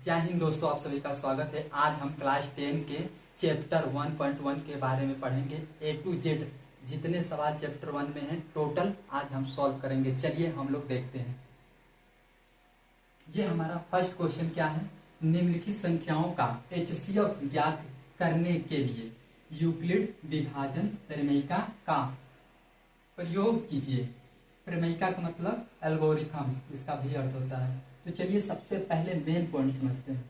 जय हिंद दोस्तों, आप सभी का स्वागत है। आज हम क्लास 10 के चैप्टर 1.1 के बारे में पढ़ेंगे। ए टू जेड जितने सवाल चैप्टर 1 में हैं टोटल आज हम सॉल्व करेंगे। चलिए हम लोग देखते हैं। ये हमारा फर्स्ट क्वेश्चन क्या है। निम्नलिखित संख्याओं का एचसीएफ ज्ञात करने के लिए यूक्लिड विभाजन प्रमेयिका का प्रयोग कीजिए। प्रमेयिका का मतलब एल्गोरिथम, इसका भी अर्थ होता है। तो चलिए सबसे पहले मेन पॉइंट समझते हैं।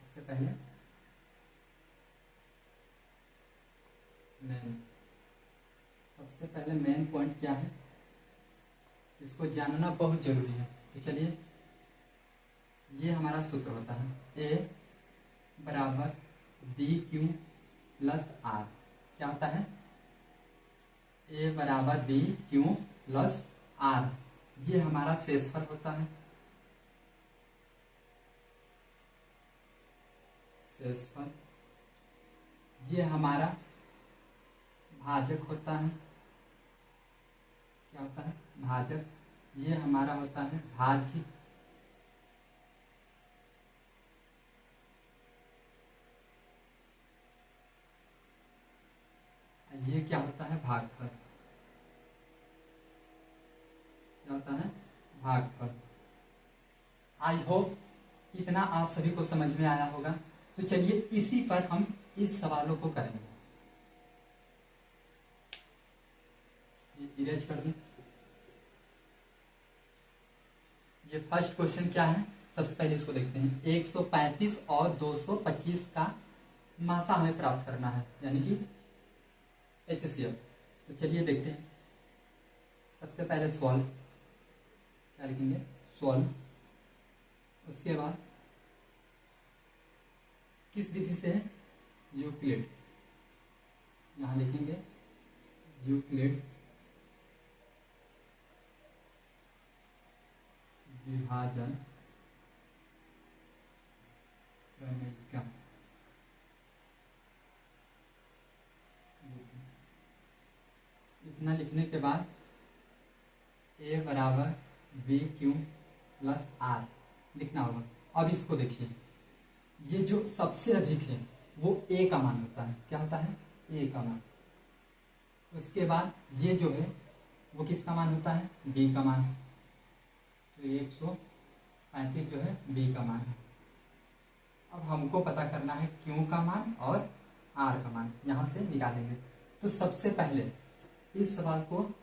सबसे पहले मेन पॉइंट क्या है, इसको जानना बहुत जरूरी है। तो चलिए, ये हमारा सूत्र होता है ए बराबर बी क्यू प्लस आर। क्या होता है? ए बराबर बी क्यू प्लस आर। ये हमारा शेषफल होता है। शेषफल ये हमारा भाजक होता है। क्या होता है? भाजक। ये हमारा होता है भाज्य। ये क्या होता है? भागफल। क्या होता है? भागफल। आई होप इतना आप सभी को समझ में आया होगा। तो चलिए इसी पर हम इस सवालों को करेंगे। ये इरेज कर दें। ये फर्स्ट क्वेश्चन क्या है, सबसे पहले इसको देखते हैं। 135 और 225 का मासा हमें प्राप्त करना है, यानी कि एचसीएफ। तो चलिए देखते हैं। सबसे पहले सॉल्व, क्या लिखेंगे? सॉल्व। उसके बाद किस विधि से? यूक्लिड। यहां लिखेंगे यूक्लिड विभाजन प्रमेयिका। इतना लिखने के बाद ए बराबर बी क्यू प्लस आर लिखना होगा। अब इसको देखिए, ये जो सबसे अधिक है वो ए का मान होता है। क्या होता है? ए का मान। उसके बाद ये जो है वो किसका मान होता है? बी का मान। तो 135 जो है बी का मान है। अब हमको पता करना है क्यू का मान और आर का मान, यहां से निकालेंगे। तो सबसे पहले इस सवाल को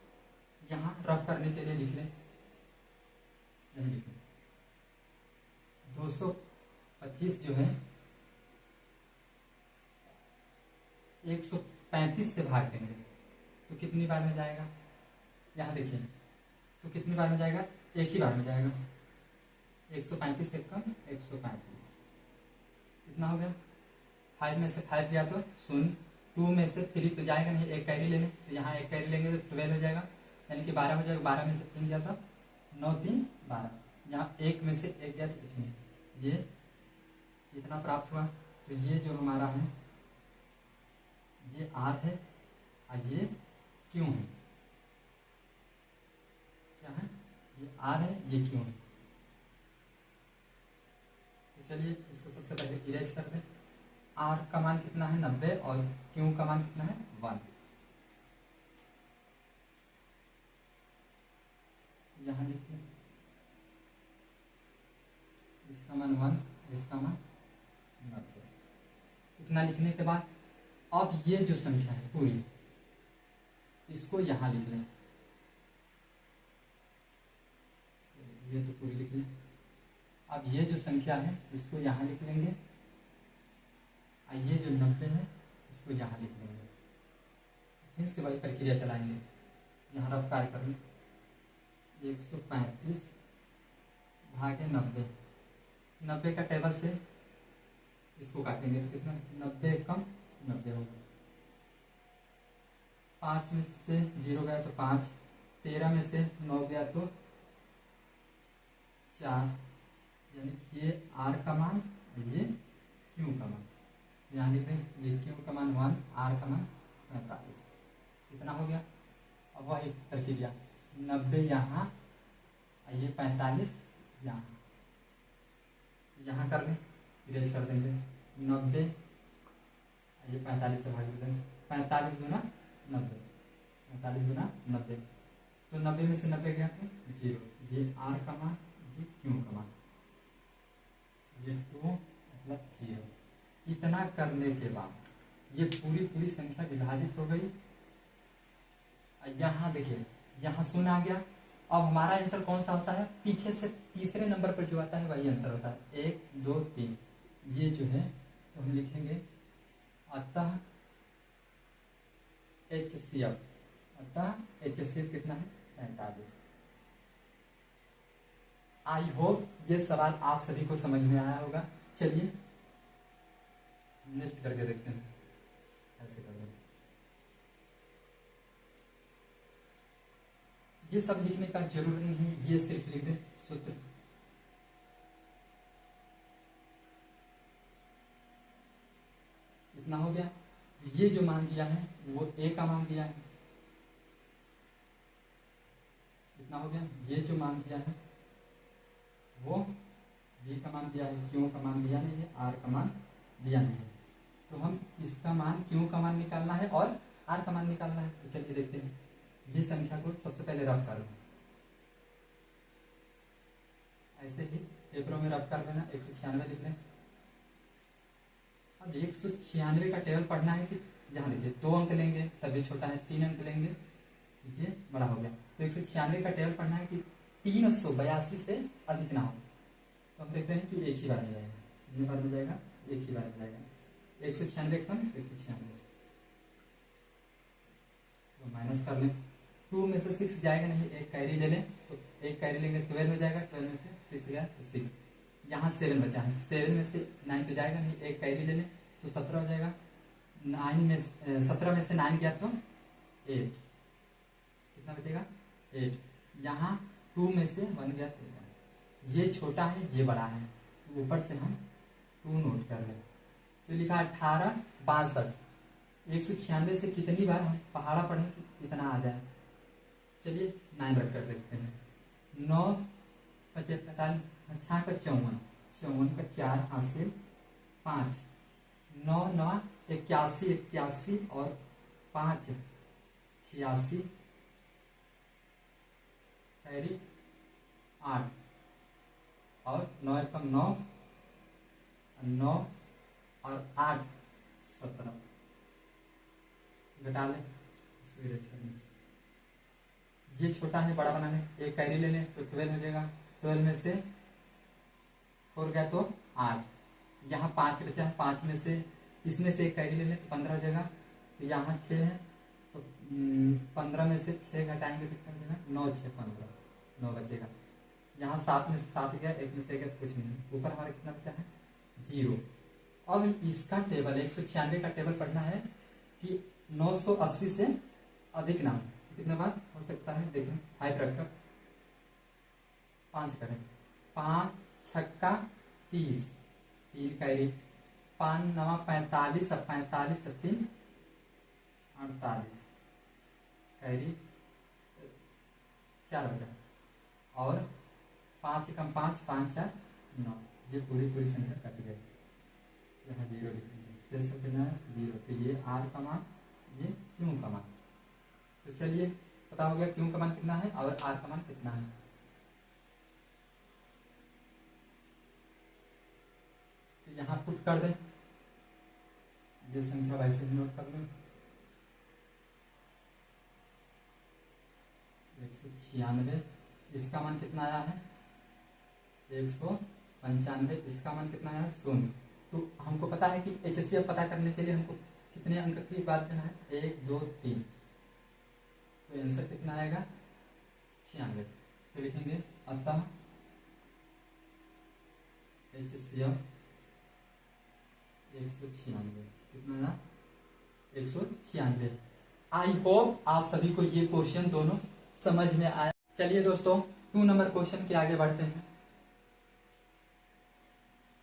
यहां रफ करने के लिए लिख लें। 225 जो है 135 से भाग देंगे तो कितनी बार में जाएगा? यहां देखिए, तो कितनी बार में जाएगा? एक ही बार में जाएगा। 135 से कम 135, कितना हो गया? 5 में से 5 गया तो 0, 2 में से 3 तो जाएगा नहीं, एक कैरी ले लें। तो यहाँ एक कैरी लेंगे तो 12 हो जाएगा, यानी कि 12 हो जाएगा। 12 में से 3 गया तो 9 3 12। यहाँ 1 में से 1 गया तो कुछ नहीं, ये इतना प्राप्त हुआ। तो ये जो हमारा है ये आर है और ये क्यों है? क्या है? ये आर है, ये क्यों है। तो चलिए इसको सबसे पहले इरेज कर दें। आर का मान कितना है? 90 और क्यू का मान कितना है? 1। यहां देखिए, इसका मान 1, इसका मान 90। इतना लिखने के बाद अब ये जो संख्या है पूरी, इसको यहां लिख लें। ये तो पूरी लिख लें। अब ये जो संख्या है इसको यहां लिख लेंगे, और ये जो 90 है इसको यहां लिख लेंगे। फिर से वही प्रक्रिया चलाएंगे। यहाँ रफ कार्य करें। 135 भागे 90, 90 का टेबल से इसको काटेंगे तो कितना? 90 कम 90 होगा। 5 में से 0 गया तो 5, 13 में से 9 गया तो 4, यानी कि ये आर का मान, ये क्यू का मान। यहाँ लिख रहे ये क्यू का मान 1, आर का मान 45। इतना हो गया। अब वही प्रक्रिया, 90 यहाँ, ये 45 यहाँ, यहाँ कर लें, इरेज कर देंगे 90, ये 45 से भाग देंगे, 45 गुना 90, 45 गुना 90, तो 90 में से 90 गया तो 0, ये r का मान, ये q का मान, ये 2 प्लस 0। इतना करने के बाद ये पूरी संख्या विभाजित हो गई। यहाँ देखिए, यहाँ 0 आ गया। अब हमारा आंसर कौन सा होता है, पीछे से तीसरे नंबर पर जो आता है वही आंसर होता है, 1 2 3, ये जो है तो हम लिखेंगे अतः HCF, अतः HCF कितना है 45। आई होप ये सवाल आप सभी को समझ में आया होगा। चलिए नेक्स्ट करके देखते हैं, ऐसे कर देंगे। ये सब लिखने का जरूरी नहीं है, ये सिर्फ लिख दें सूत्र। इतना हो गया। ये जो मान दिया है वो a का मान दिया है, इतना हो गया। ये जो मान दिया है वो b का मान दिया है, q का मान दिया नहीं है, r का मान दिया नहीं है। तो हम इसका मान q का मान निकालना है और r का मान निकालना है। तो चलिए देखते हैं। ये संख्या को सबसे पहले रफ कर लो, ऐसे ही पेपरों में रफ कर लेना। 196 लिख लें। अब 196 का टेबल पढ़ना है कि यहाँ देखिए 2 अंक लेंगे तब ये छोटा है, 3 अंक लेंगे ये बड़ा हो गया। तो 196 का टेबल पढ़ना है कि 382 से अधिक ना हो। तो हम देखते हैं कि एक ही बार में जाएगा, कितनी बार में जाएगा, एक ही बार में जाएगा। 196 कम 196, तो माइनस कर लें। 2 में से 6 जाएगा नहीं, एक कैरी ले लें, तो एक कैरी लेंगे 12 में जाएगा, 12 में से 6 गया तो 6। यहाँ 7 बचा है, 7 में से 9 तो जाएगा नहीं, एक कैरी ले लें तो 17 हो जाएगा। 17 में से 9 गया तो 8, कितना बचेगा 8। यहाँ 2 में से 1 गया तो 1, ये छोटा है ये बड़ा है, तो ऊपर से हम 2 नोट कर लें। तो लिखा 18 62। 196 से कितनी बार हम पहाड़ा पढ़ें कि इतना आ जाए। चलिए 9 रख कर देखते हैं। 9 5 45, 6 का 54, 54 का 4 हासिल 5, 9 9 81, 81 और 5 86, कैरी 8 और 9 कम 9, 9 और 8 17, घटा लें। ये छोटा है बड़ा बनाने, एक कैरी ले लें तो 12 हो जाएगा। 12 में से 4 गया तो 8, यहाँ 5 बचा है, 5 में से इसमें से एक कैरी ले लें तो 15 हो जाएगा। तो यहाँ 6 है तो 15 में से 6 घटाएंगे तो कितना बचेगा, 9 6 15, 9 बचेगा। यहाँ 7 में से 7 गया, 1 में से गया कुछ नहीं, ऊपर हमारा कितना बचा है 0। अब इसका टेबल 196 का टेबल पढ़ना है कि 980 से अधिक ना हो। कितने बार हो सकता है देखें, 5 रखकर 5 करें, 5 छक्का 30, 3 कैरी, 5 9 45 और 45 और 3 48, कैरी 4 बचा और 5 कम 5 5 4 9, ये पूरी संख्या कट गई। यहाँ 0 लिखेंगे, शेष कितना है 0। तो ये r का मान, ये q का मान। तो चलिए पता हो गया q का मान कितना है और r का मान कितना है। तो यहाँ पुट कर दें, ये संख्या वैसे ही नोट कर लें। 196, इसका मान कितना आया है 195, इसका मान कितना आया है 0। तो हमको पता है कि HCF पता करने के लिए हमको कितने अंक की बात देना है, 1 2 3। तो आंसर कितना आएगा 96। तो लिखेंगे अतः HCF 196, कितना आया 196। आई होप आप सभी को ये क्वेश्चन दोनों समझ में आया। चलिए दोस्तों 2 नंबर क्वेश्चन के आगे बढ़ते हैं।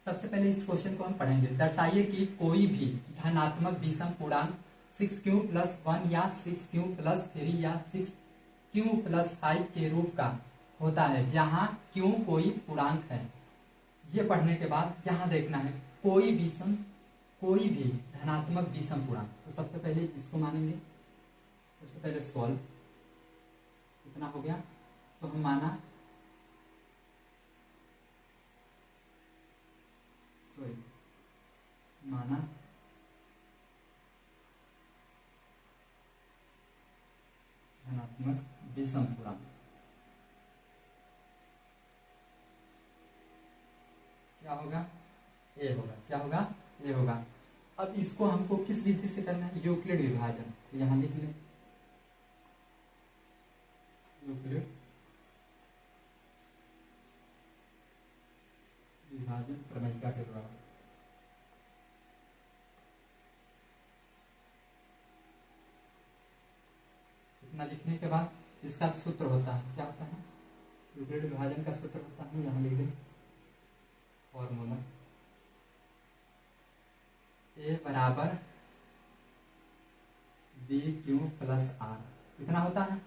सबसे पहले इस क्वेश्चन को हम पढ़ेंगे। दर्शाइए कि कोई भी धनात्मक विषम पूर्णांक 6q + 1 या 6q + 3 या 6q + 5 के रूप का होता है जहां q कोई पूर्णांक है। ये पढ़ने के बाद यहाँ देखना है कोई भी धनात्मक विषम पूर्णांक। तो सबसे पहले इसको मानेंगे, सबसे पहले सॉल्व, कितना हो गया, तो हम माना धनात्मक विषम पूर्णांक। क्या होगा, ए होगा, क्या होगा, ए होगा। अब इसको हमको किस विधि से करना है, यूक्लिड विभाजन। तो यहां लिख लें यूक्लिड विभाजन प्रमेयिका के द्वारा। इतना लिखने के बाद इसका सूत्र होता है, क्या होता है, यूक्लिड विभाजन का सूत्र होता है, यहां लिख दें फॉर्मूला ए बराबर बी क्यू प्लस आर। इतना होता है।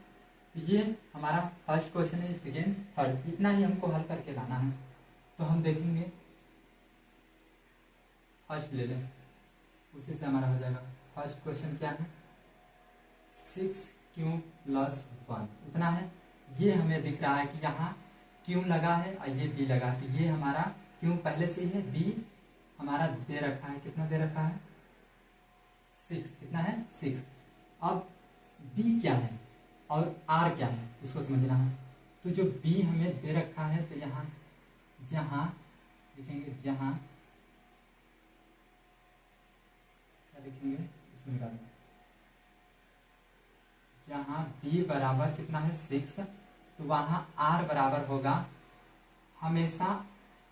तो ये हमारा फर्स्ट क्वेश्चन है, सेकेंड थर्ड, इतना ही हमको हल करके लाना है। तो हम देखेंगे, फर्स्ट ले लें, उसी से हमारा हो जाएगा। फर्स्ट क्वेश्चन क्या है, 6q प्लस 1 इतना है। ये हमें दिख रहा है कि यहाँ q लगा है और ये b लगा है। तो ये हमारा q पहले से ही है, b हमारा दे रखा है, कितना दे रखा है, 6, कितना है, 6। अब b क्या है और r क्या है उसको समझना है। तो जो b हमें दे रखा है, तो यहाँ जहाँ लिखेंगे, जहाँ क्या लिखेंगे, इसमें डाल दें, जहाँ b बराबर कितना है 6, तो वहाँ r बराबर होगा, हमेशा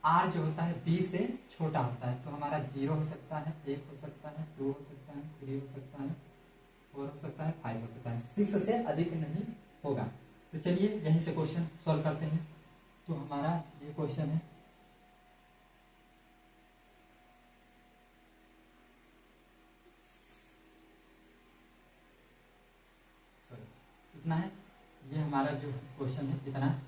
r जो होता है b से छोटा होता है। तो हमारा 0 हो सकता है, 1 हो सकता है, 2 हो सकता है, 3 हो सकता है, 4 हो सकता है, 5 हो सकता है, 6 से अधिक नहीं होगा। तो चलिए यहीं से क्वेश्चन सॉल्व करते हैं। तो हमारा ये क्वेश्चन है, इतना है, ये हमारा जो क्वेश्चन है इतना,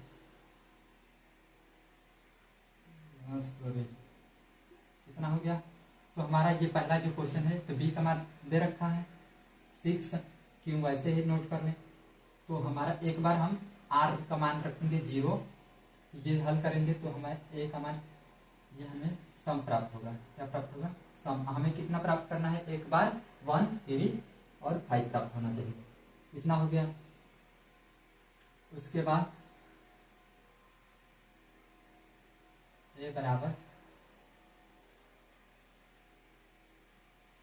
सॉरी इतना हो गया। तो हमारा ये पहला जो क्वेश्चन है, तो b का मान दे रखा है 6, क्यों वैसे ही नोट कर लें। तो हमारा एक बार हम r का मान रखेंगे 0, ये हल करेंगे तो हमें a का मान, ये हमें सम प्राप्त होगा। क्या प्राप्त होगा, सम। हमें कितना प्राप्त करना है, एक बार 1, 3 और 5 प्राप्त होना चाहिए। इतना हो गया। उसके बाद a बराबर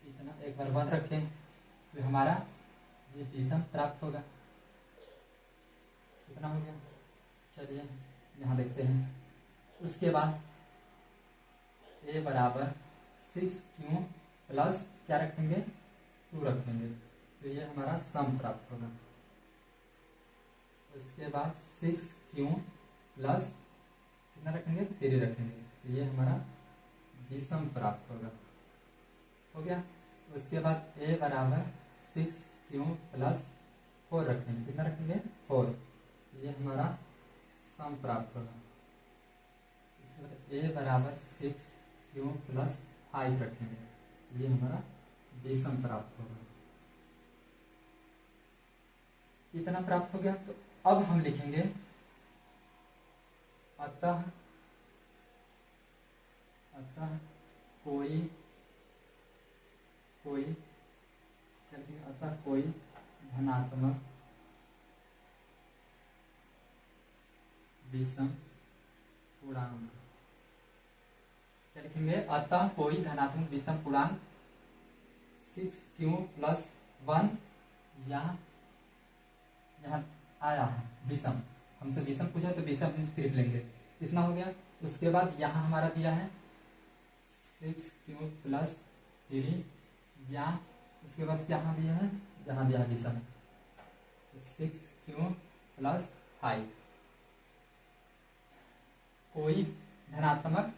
इतना, एक बार 1 रखें तो हमारा ये विषम प्राप्त होगा। इतना हो गया। चलिए यहाँ देखते हैं। उसके बाद a बराबर 6q प्लस क्या रखेंगे, 2 रखेंगे, तो ये हमारा सम प्राप्त होगा। उसके बाद 6q प्लस कितना रखेंगे, 3 रखेंगे, तो ये हमारा विषम प्राप्त होगा। हो गया। उसके बाद a बराबर 6q प्लस 4 रखेंगे, कितना रखेंगे, 4, तो ये हमारा सम प्राप्त होगा। इसके बाद a बराबर 6q प्लस 5 रखेंगे, ये हमारा विषम प्राप्त होगा। इतना प्राप्त हो गया। तो अब हम लिखेंगे, अतः कोई धनात्मक विषम पूर्णांक, क्या लिखेंगे, अतः कोई धनात्मक विषम पूर्णांक 6q प्लस 1 यहाँ आया है विषम, हमसे विषम पूछा तो विषम हम सिर्फ लेंगे। इतना हो गया। उसके बाद यहाँ हमारा दिया है 6q प्लस 3, या उसके बाद क्या यहाँ दिया है, यहाँ दिया है विषम 6q प्लस 5। कोई धनात्मक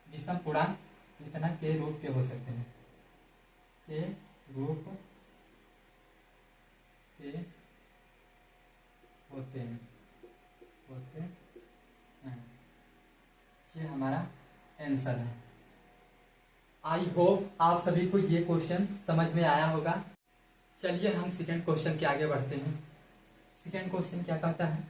विषम पूर्णांक इतना के रूप के हो सकते हैं, के रूप के होते हैं। ये हमारा आंसर है। आई होप आप सभी को ये क्वेश्चन समझ में आया होगा। चलिए हम सेकंड क्वेश्चन के आगे बढ़ते हैं। सेकंड क्वेश्चन क्या कहता है,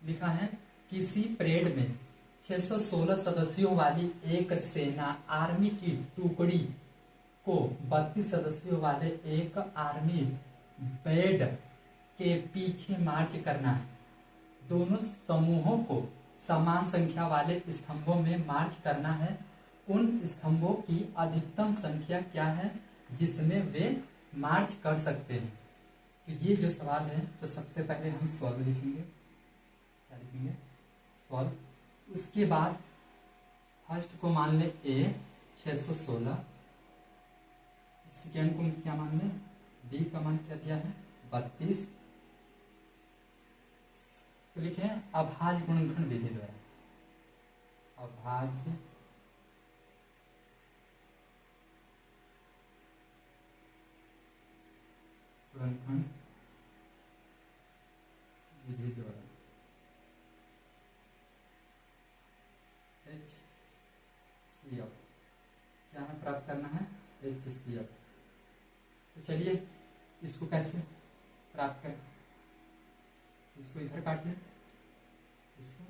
लिखा है किसी परेड में 616 सदस्यों वाली एक सेना आर्मी की टुकड़ी को 32 सदस्यों वाले एक आर्मी बैंड के पीछे मार्च करना है। दोनों समूहों को समान संख्या वाले स्तंभों में मार्च करना है। उन स्तंभों की अधिकतम संख्या क्या है जिसमें वे मार्च कर सकते हैं। तो ये जो सवाल है, तो सबसे पहले हम सॉल्व लिखेंगे। क्या लिखेंगे? सॉल्व। उसके बाद फर्स्ट को मान ले ए 616, सेकेंड को क्या मान ले, बी का मान क्या दिया है 32। तो लिखे अभाज्य गुणनखंड विधि द्वारा, अभाज्य गुणनखंड विधि द्वारा HCF क्या हमें प्राप्त करना है, HCF। तो चलिए इसको कैसे प्राप्त करें, इसको इधर काट लें, इसको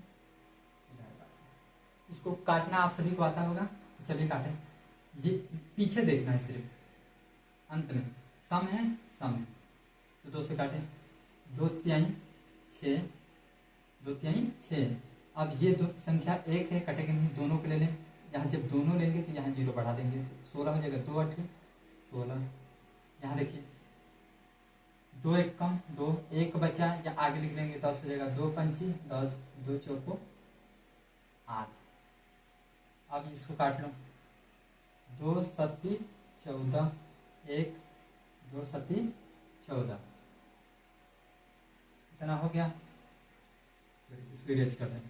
इधर काट लें। इसको काटना आप सभी को आता होगा, तो चलिए काटें। ये पीछे देखना है सिर्फ, अंत में सम है, सम है, तो 2 से काटें। 2 तिहाई 6, 2 तिहाई 6। अब ये दो संख्या एक है, कटेंगे नहीं, दोनों को ले लें। यहाँ जब दोनों लेंगे तो यहाँ 0 बढ़ा देंगे, तो 16 हो जाएगा। 2 8 16। यहाँ देखिए 2 1 कम 2, 1 बचा, या आगे लिख लेंगे 10 हो जाएगा। 2 5 10, 2 4 8। अब इसको काट लो। 2 7 14, 1 2 7 14, इतना हो गया। इसको इरेज कर दें।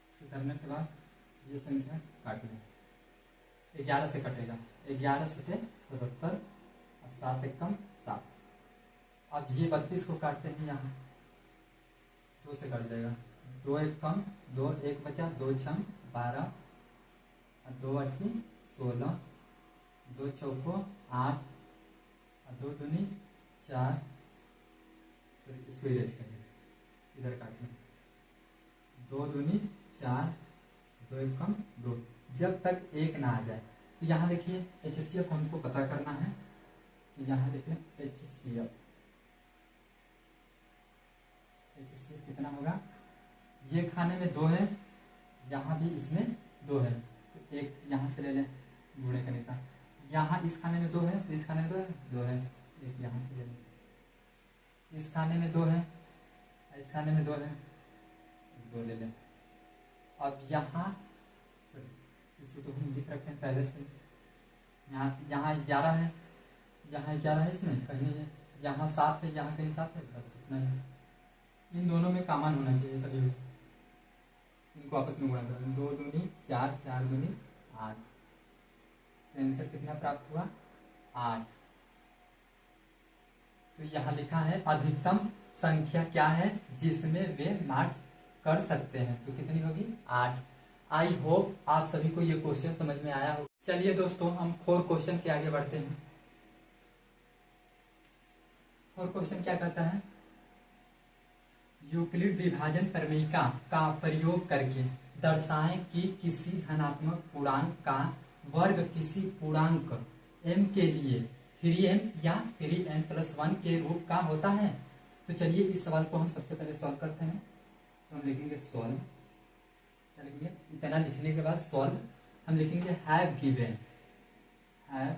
इसको करने के बाद ये संख्या काट लें। 11 से कटेगा, 11 से 77, 7 1 कम 7। अब ये 32 को काटते हैं, यहाँ 2 से कट जाएगा। 2 1 कम 2, 1 बचा, 2 6 12, 2 8 16, 2 4 8, 2 दूनी 4। इसको इरेज करें, इधर काट लें। 2 दूनी 4, 2 1 कम 2, जब तक 1 ना आ जाए। तो यहाँ देखिए HCF हमको पता करना है, तो यहाँ लिख लें HCF। HCF कितना होगा, ये खाने में 2 है, यहाँ भी इसमें 2 है, तो 1 यहाँ से ले लें, गुणे का निशान। यहाँ इस खाने में 2 है, तो इस खाने में 2 है, 1 यहाँ से ले लें। इस खाने में 2 है, इस खाने में 2 है, 2 ले लें। अब यहाँ इसको तो हम लिख रखे हैं पहले से। यहाँ 11 है, यहाँ 11 है, इसमें कहीं है, यहाँ 7 है, यहाँ कहीं 7 है, बस इतना ही। इन दोनों में कॉमन होना चाहिए कभी भी, इनको आपस में गुणा कर दें। 2 दूनी 4, 4 दूनी 8। तो आंसर कितना प्राप्त हुआ, 8। तो यहाँ लिखा है अधिकतम संख्या क्या है जिसमें वे मार्च कर सकते हैं, तो कितनी होगी 8। आई होप आप सभी को ये क्वेश्चन समझ में आया हो। चलिए दोस्तों हम 4 क्वेश्चन के आगे बढ़ते हैं। 4 क्वेश्चन क्या कहता है, यूक्लिड विभाजन प्रमेयिका का प्रयोग करके दर्शाएं कि किसी धनात्मक पूर्णांक का वर्ग किसी पूर्णांक m के लिए 3m या 3m+1 के रूप का होता है। तो चलिए इस सवाल को हम सबसे पहले सॉल्व करते हैं। तो हम लिखेंगे सॉल्व, क्या लिखेंगे, इतना लिखने के बाद सॉल्व हम लिखेंगे हैव गिवन, हैव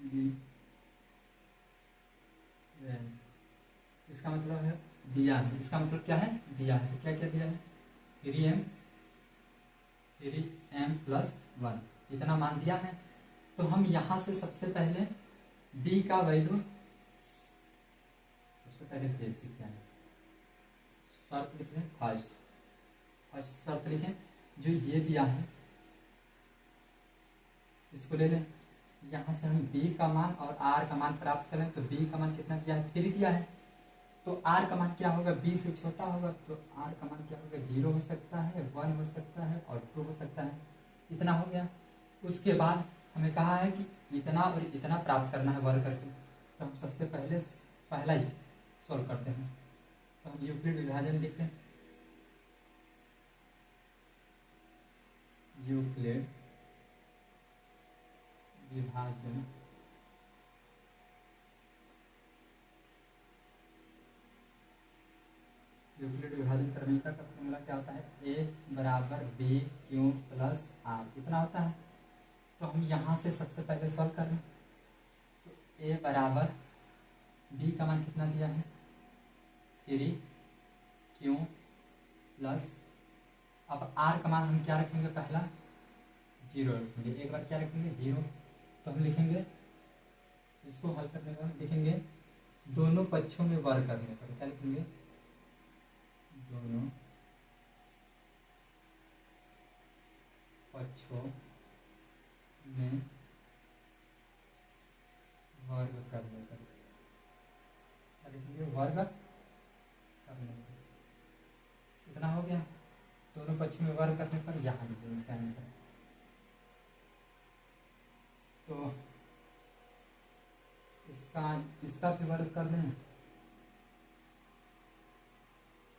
गिवन, इसका मतलब है दिया है, इसका मतलब क्या है, दिया है। तो क्या क्या दिया है, 3m+1 इतना मान दिया है। तो हम यहाँ से सबसे पहले b का वैल्यू, सबसे पहले बेसिक क्या है, शर्त लिख लें। फर्स्ट शर्त लिखें, जो ये दिया है इसको ले लें। यहाँ से हम b का मान और r का मान प्राप्त करें, तो b का मान कितना दिया है, 3 दिया है, तो आर का मान क्या होगा, बी से छोटा होगा, तो आर का मान क्या होगा, 0 हो सकता है, 1 हो सकता है और 2 हो सकता है। इतना हो गया। उसके बाद हमें कहा है कि इतना और इतना प्राप्त करना है वर्ग करके, तो हम सबसे पहले पहला ही सॉल्व करते हैं। तो हम यूक्लिड विभाजन लिख लें। यूक्लिड विभाजन यूक्लिड विभाजन क्रमिका का फॉर्मूला क्या होता है, ए बराबर बी क्यू प्लस आर, इतना होता है। तो हम यहाँ से सबसे पहले सॉल्व कर लें। तो ए बराबर बी का मान कितना दिया है, 3 क्यू प्लस, अब आर का मान हम क्या रखेंगे, पहला 0 रखेंगे, एक बार क्या रखेंगे 0। तो हम लिखेंगे, इसको हल करने पर लिखेंगे दोनों पक्षों में वर्ग करने पर, क्या लिखेंगे, दोनों पक्षों में वर्ग करने पर, क्या लिखेंगे, वर्ग करने पर। इतना हो गया। दोनों पक्षों में वर्ग करने पर यहाँ लिखेंगे इसका आंसर। तो इसका भी वर्ग कर दें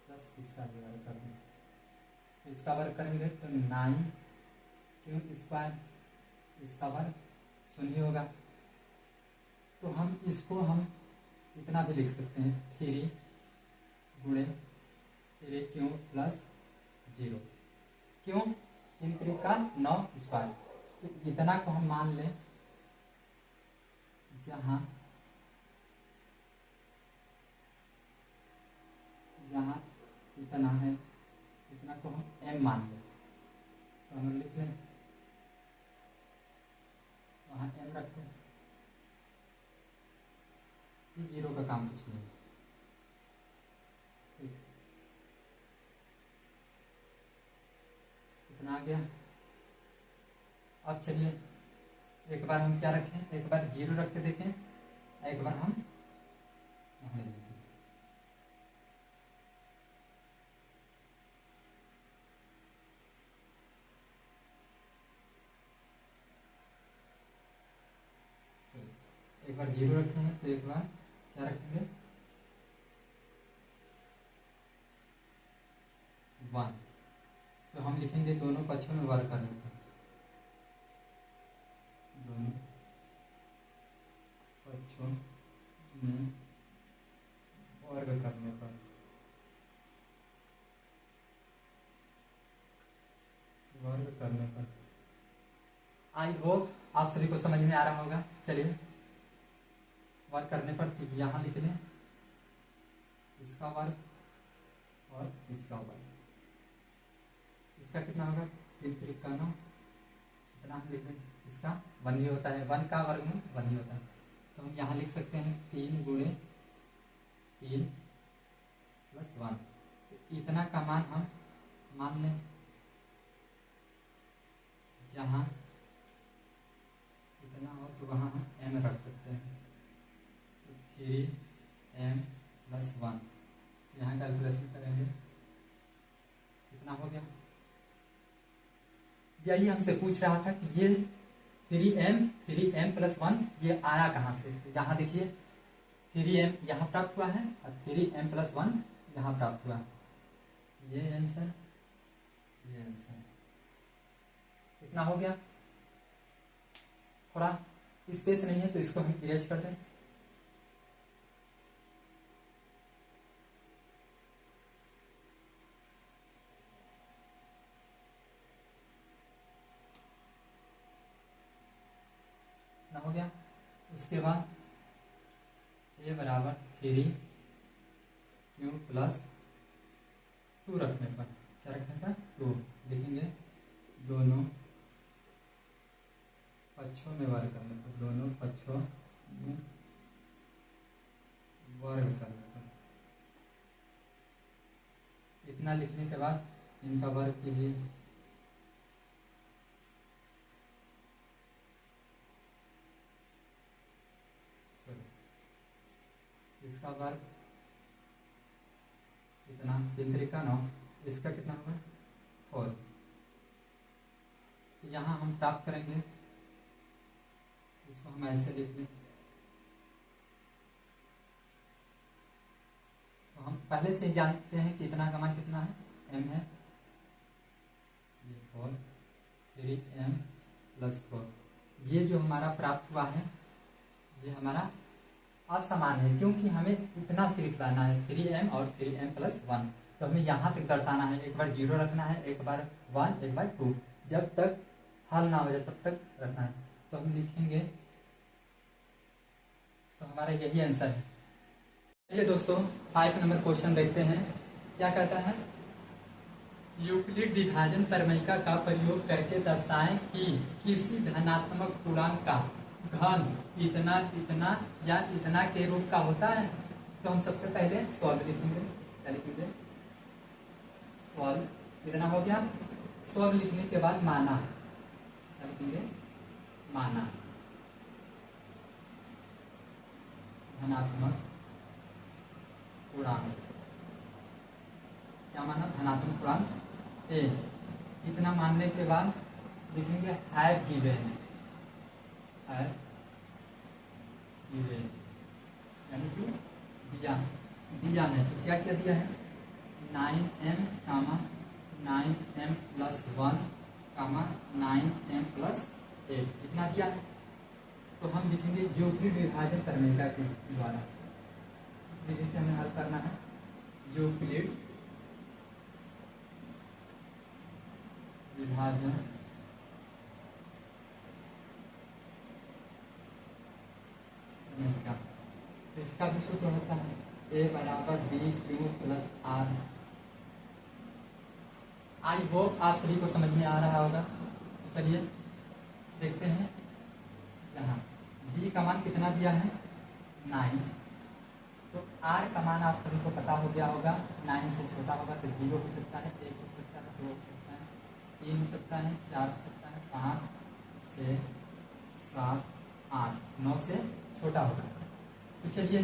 प्लस इसका भी वर्ग कर दें। तो इसका वर्ग करेंगे तो 9 क्यू स्क्वायर, इसका वर्ग 0 होगा। तो हम इसको हम इतना भी लिख सकते हैं, 3 गुणे 3 क्यू प्लस 0। क्यों, 3 3 का 9 स्क्वायर। तो इतना को हम मान लें जहाँ जहाँ इतना है, इतना को हम m मान लें। तो हम लिख लें, वहाँ m रखते हैं, 0 का काम कुछ नहीं। ठीक, इतना आ गया। अब चलिए एक बार हम क्या रखें, एक बार 0 रख के देखें, एक बार हम यहाँ ले लीजिए। एक बार 0 रखे हैं, तो एक बार क्या रखेंगे, 1। तो हम लिखेंगे दोनों पक्षों में वर्ग करने पर, दोनों पक्षों में वर्ग करने पर, वर्ग करने पर। आई होप आप सभी को समझ में आ रहा होगा। चलिए वर्ग करने पर तो यहाँ लिख लें इसका वर्ग और इसका वर्ग। इसका कितना होगा, 3 3 का 9, इतना हम लिख लें। इसका 1 ही होता है, 1 का वर्ग में 1 ही होता है। तो हम यहाँ लिख सकते हैं 3 गुणे 3 प्लस 1। तो इतना का मान हम मान लें, जहाँ इतना हो तो वहाँ हम m रख सकते हैं। तो 3m प्लस 1, यहाँ कैलकुलेशन करेंगे, कितना हो गया। यही हमसे पूछ रहा था कि ये 3m प्लस 1 ये आया कहाँ से। तो यहाँ देखिए 3m यहाँ प्राप्त हुआ है और 3m प्लस 1 यहाँ प्राप्त हुआ। ये आंसर, ये आंसर कितना हो गया। थोड़ा स्पेस नहीं है तो इसको हम इरेज कर दें। ना हो गया। उसके बाद ए बराबर 3 क्यू प्लस 2 रखने पर, क्या रखने पर 2 लिखेंगे, दोनों पक्षों में वर्ग करने पर, दोनों पक्षों में वर्ग करने पर। इतना लिखने के बाद इनका वर्ग कीजिए। इसका वर्ग इतना 3 3 9, इसका कितना होगा 4। तो यहाँ हम प्राप्त करेंगे, इसको हम ऐसे लिख लें। तो हम पहले से ही जानते हैं कि इतना का मान कितना है, m है, ये 4 3m + 4। ये जो हमारा प्राप्त हुआ है ये हमारा असमान है, क्योंकि हमें इतना सिर्फ लाना है 3m और 3m + 1। तो हमें यहाँ तक दर्शाना है, एक बार 0 रखना है, एक बार 1, एक बार 2, जब तक हल ना हो जाए तब तक रखना है। तो हम लिखेंगे, तो हमारा यही आंसर है। चलिए दोस्तों 5 नंबर क्वेश्चन देखते हैं। क्या कहता है, यूक्लिड विभाजन प्रमेयिका का प्रयोग करके दर्शाएं कि किसी धनात्मक पूर्णांक का घन इतना इतना या इतना के रूप का होता है। तो हम सबसे पहले सॉल्व लिखेंगे। क्या लिखेंगे, सॉल्व, इतना हो गया। सॉल्व लिखने के बाद माना, क्या लिखेंगे, माना धनात्मक पूर्णांक, क्या माना, धनात्मक पूर्णांक ए। इतना मानने के बाद लिखेंगे हैव गिवन, हैव गिवन यानी कि दिया है। तो क्या क्या दिया है, 9m, 9m + 1, 9m + 8, इतना दिया है। तो हम लिखेंगे यूक्लिड विभाजन प्रमेयिका के द्वारा, इस विधि से हमें हल करना है। यूक्लिड विभाजन प्रमेयिका, तो इसका भी सूत्र होता है A = BQ + R। I hope आप सभी को समझ में आ रहा होगा। तो चलिए देखते हैं, यहाँ B का मान कितना दिया है, 9। तो R का मान आप सभी को पता हो गया होगा, 9 से छोटा होगा तो 0 हो सकता है, 1 हो सकता है, 2 हो सकता है, 3 हो सकता है, 4 हो सकता है, 5 6 7 8 9 से छोटा होगा। तो चलिए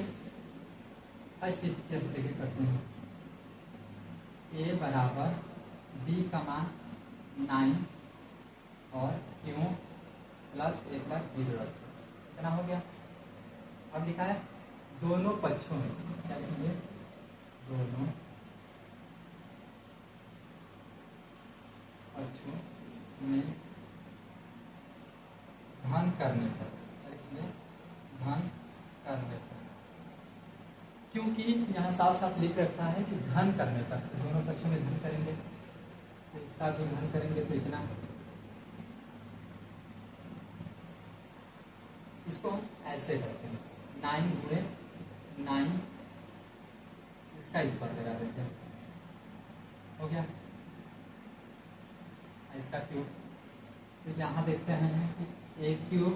फर्स्ट स्टेप देखिए करते हैं। A = B का मान 9 और Q + एक बार 0 रखते, इतना हो गया। अब लिखा है दोनों पक्षों में, क्या लिखेंगे, दोनों पक्षों में घन करने पर, क्या लिखेंगे, घन करने पर, क्योंकि यहाँ साफ साफ लिख रखा है कि घन करने पर, तो दोनों पक्षों में घन करेंगे, तो इसका भी घन करेंगे तो इतना। इसको हम ऐसे करते हैं, 9 × 9, इसका स्क्वायर लगा देते हैं, हो गया, इसका क्यूब। तो यहाँ देखते हैं कि एक क्यूब,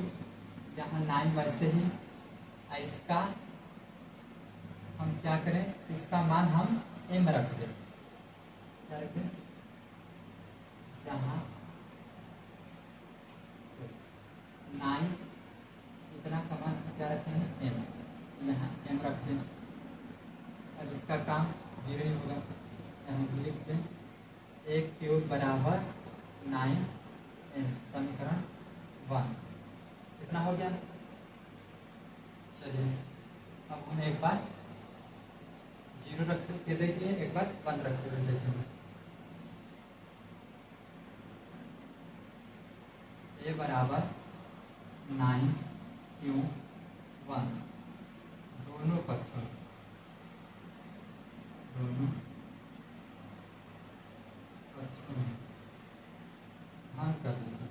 यहाँ 9 वैसे ही, इसका हम क्या करें, इसका मान हम m रख दें, क्या रखें, यहाँ 9 इतना का मान क्या रखें, m, यहाँ m रख दें। अब इसका काम 0 ही होगा, यहाँ लिख दें, एक क्यूब = 9m, समीकरण 1, इतना हो गया। चलिए अब हम एक बार 0 रख के देखिए, एक बार 1 रख के देखेंगे। A = 9Q1, दोनों पक्षों में घन कर लेंगे,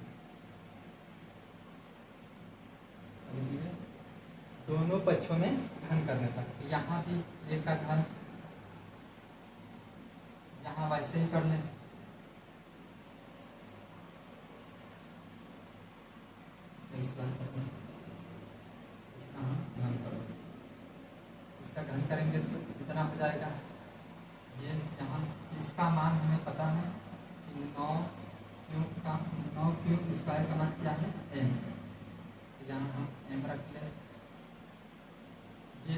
दोनों पक्षों में घन करने पर। यहाँ भी एक का घन, यहाँ वैसे ही कर लें, इसका हम घन करो, इसका घन करेंगे तो कितना हो जाएगा, ये यहाँ इसका मान हमें पता है कि 9Q² का मान क्या है, m। तो यहाँ हम m रख ले, ये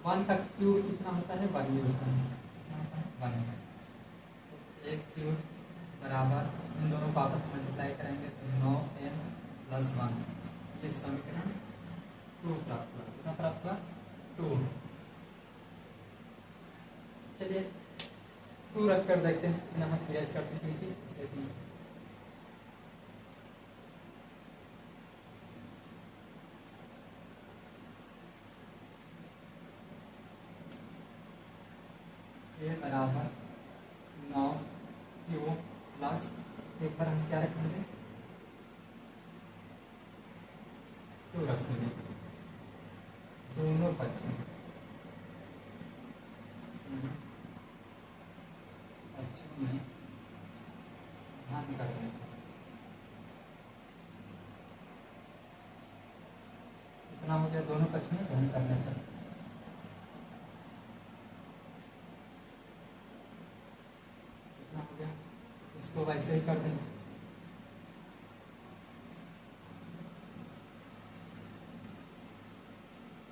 1 का क्यूब कितना होता है, 1 ही होता है, 1 है। तो ए क्यूब बराबर, इन दोनों को आपस में मल्टीप्लाई करेंगे तो 9m + 1, ये समीकरण 2 प्राप्त हुआ। कितना प्राप्त हुआ? 2। चलिए 2 रख कर देखते हैं, इन हम क्रियाज करते हैं क्योंकि इसलिए ए बराबर 9 क्यूब प्लस, एक बार हम क्या रखेंगे? 2 रखेंगे दोनों पक्षों में ध्यान करने का। इतना हो गया दोनों पक्ष में ध्यान करने का। इतना हो गया, इसको वैसे ही कर देंगे।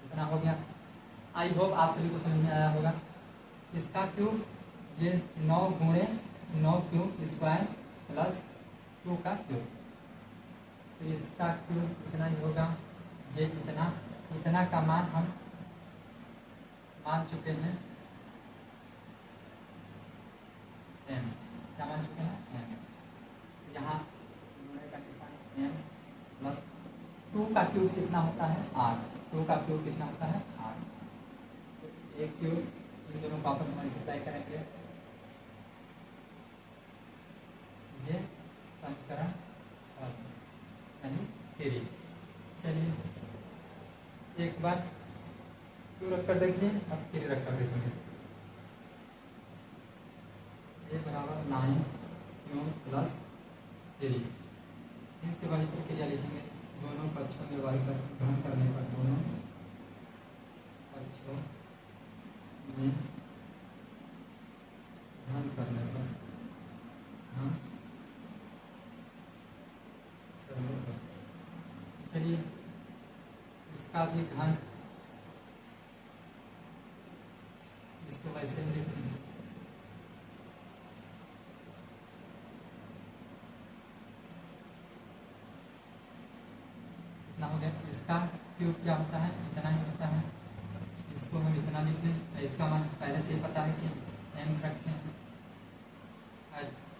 इतना हो गया। आई होप आप सभी को समझ में आया होगा। इसका क्यूब, ये 9 गुणे 9 क्यूब स्क्वायर प्लस 2 का क्यूब, तो इसका क्यूब इतना ही होगा। ये इतना का मान हम मान चुके हैं m, क्या मान चुके हैं? m। यहाँ गुणे का निशान m प्लस 2 का क्यूब कितना होता है? 8। 2 का क्यूब कितना होता है? 8। तो एक क्यूब, इन दोनों को आपस में मल्टीप्लाई करेंगे, ये समीकरण यानी 3। चलिए एक बार 2 रख कर देखिए, अब 3 रख कर देखेंगे। ए बराबर 9 क्यूब प्लस 3, इसके बाद प्रक्रिया लिखेंगे। दोनों पक्षों में वर्ग ग्रहण करने पर, दोनों पक्षों में ग्रहण करने पर, चलिए इसका भी घन, इसको वैसे ही लिख लेंगे। इतना हो गया। इसका क्यूब क्या होता है? इतना ही होता है। इसको हम इतना लिख लें। इसका मान पहले से ही पता है कि m रखते हैं।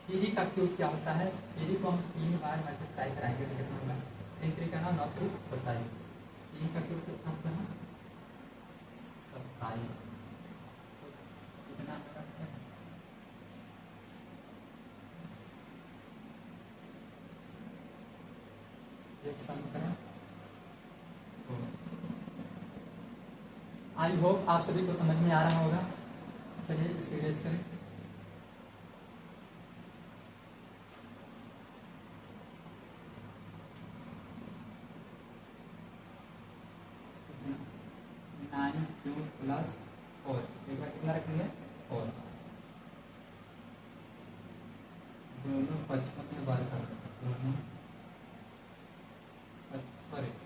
3 का क्यूब क्या होता है? 3 को हम 3 बार मल्टीप्लाई कराएंगे तो कितना होगा? 3 का ना 9 3 27। 3 का क्यूब कितना होता है? 27। तो कितना रखते हैं? ये समीकरण। आई होप आप सभी को समझ में आ रहा होगा। चलिए इसको इरेज करें। प्लस 4, एक बार कितना रखेंगे? 4। दोनों पक्षों में वर्ग कर,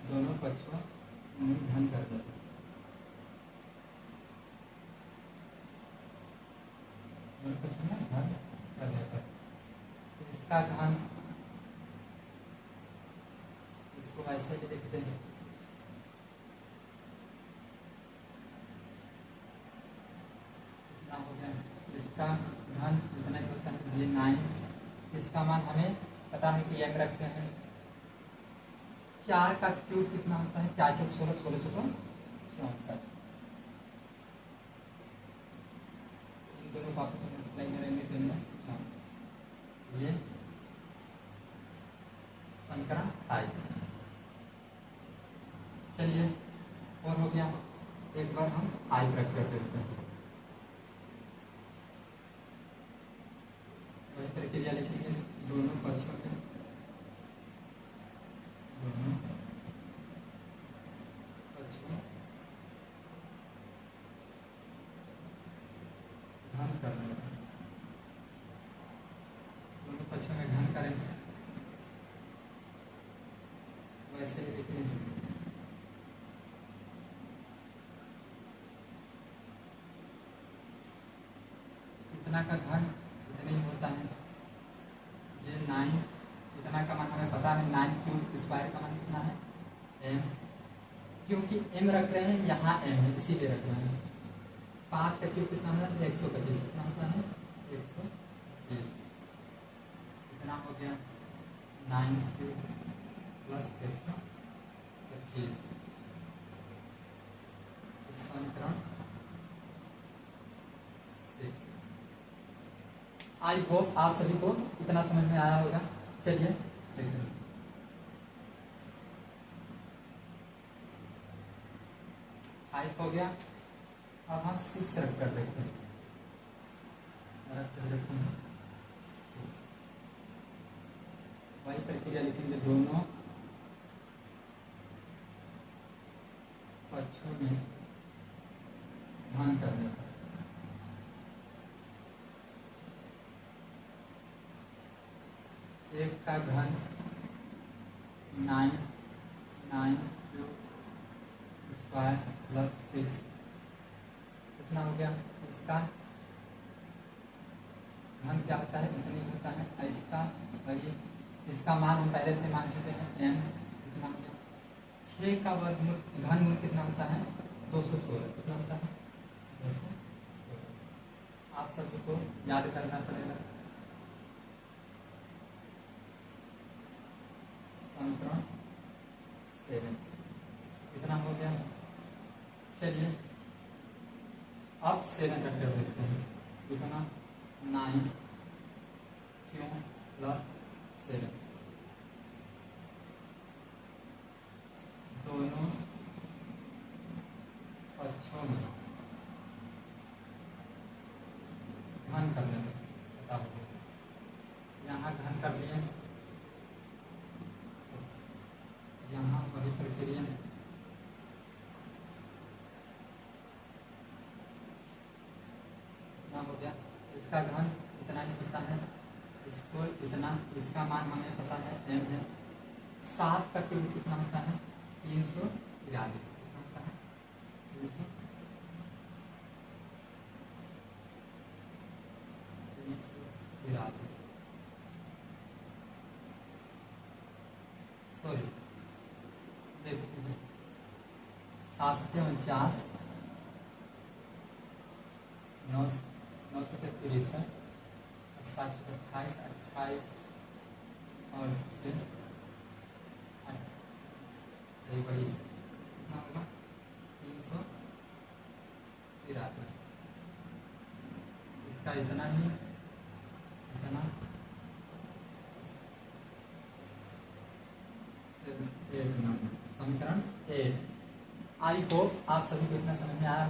दोनों पक्षों में घन कर देते। दोनों पक्षों में घन कर देते। तो इसका घन, इसको ऐसे ही लिखते हैं। हो गया। इसका घन इतना ही होता है, ये 9। इसका मान हमें पता है कि m रखते हैं। 4 का क्यूब कितना होता है? 4 चौक 16, 16 चौक 64। इन दोनों को आपस में मल्टीप्लाई करेंगे तो इनमें 64। ये समीकरण 5। चलिए और हो गया। एक बार हम 5 रख कर देखते हैं। वही प्रक्रिया लिखेंगे। दोनों पक्षों में, दोनों पक्षों घन करने का, दोनों पक्षों में घन करेंगे, वैसे ही लिखेंगे। इतना का घन इतने ही होता है। ये 9 इतना का मान हमें पता है, 9 क्यूब स्क्वायर का मान कितना है m, क्योंकि m रख रहे हैं यहाँ m है इसीलिए रख रहे हैं। 5 का क्यूब कितना होता है 125, कितना होता है 125। कितना हो गया 9 क्यूब प्लस 125। समीकरण 6। आई होप आप सभी को इतना समझ में आया होगा। चलिए देखते हैं। फाइव हो गया, अब हम 6 रख कर देखते हैं। वही प्रक्रिया लिखेंगे, दोनों पक्षों में घन करने पर एक का घन 9 क्यूब स्क्वायर प्लस 6 कितना हो गया। इसका घन क्या होता है इतनी होता है, इसका वही इसका मान हम पहले से मान चुके हैं m कितना हो गया। 6 का वर्गमूल घनमूल कितना होता है 216, कितना होता है 216। आप सभी को याद करना पड़ेगा। समीकरण 7 कितना हो गया। चलिए अब 7 रख कर देखते हैं, कितना 9 क्यों प्लस 7, दोनों पक्षों में घन करने में पता हो। यहाँ घन कर लिए, यहाँ वही प्रक्रिया हो गया। इसका घन इतना ही होता है, इसको इतना, इसका मान हमें पता है m है। 7 का क्यूब कितना होता है 343, कितना होता है 343। सॉरी देखिए 7 से 49, 9 से 63, 7 से 28, 28 और 6 वही कितना होगा 343। इसका इतना ही इतना 8 नंबर, समीकरण 8। आई होप आप सभी को इतना समझ में आया।